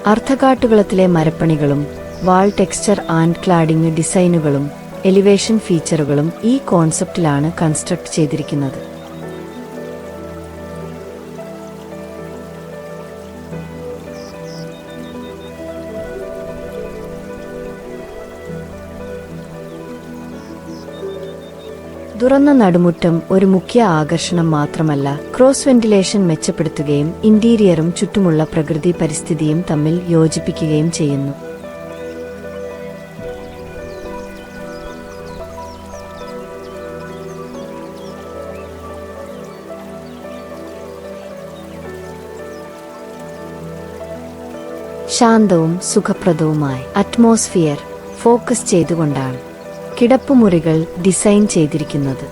അർദ്ധകാട്ടുകളത്തിലെ മരപ്പണികളും wall texture and cladding ഡിസൈനുകളും elevation ഫീച്ചറുകളും ഈ കോൺസെപ്റ്റിലാണ് കൺസ്ട്രക്ട് ചെയ്തിരിക്കുന്നത്. തുറന്ന നടുമുറ്റം ഒരു മുഖ്യ ആകർഷണം മാത്രമല്ല, ക്രോസ് വെന്റിലേഷൻ മെച്ചപ്പെടുത്തുകയും ഇന്റീരിയറും ചുറ്റുമുള്ള പ്രകൃതി പരിസ്ഥിതിയും തമ്മിൽ യോജിപ്പിക്കുകയും ചെയ്യുന്നു. ശാന്തവും സുഖപ്രദവുമായ അറ്റ്മോസ്ഫിയർ ഫോക്കസ് ചെയ്തുകൊണ്ടാണ് കിടപ്പുമുറികൾ ഡിസൈൻ ചെയ്തിരിക്കുന്നത്.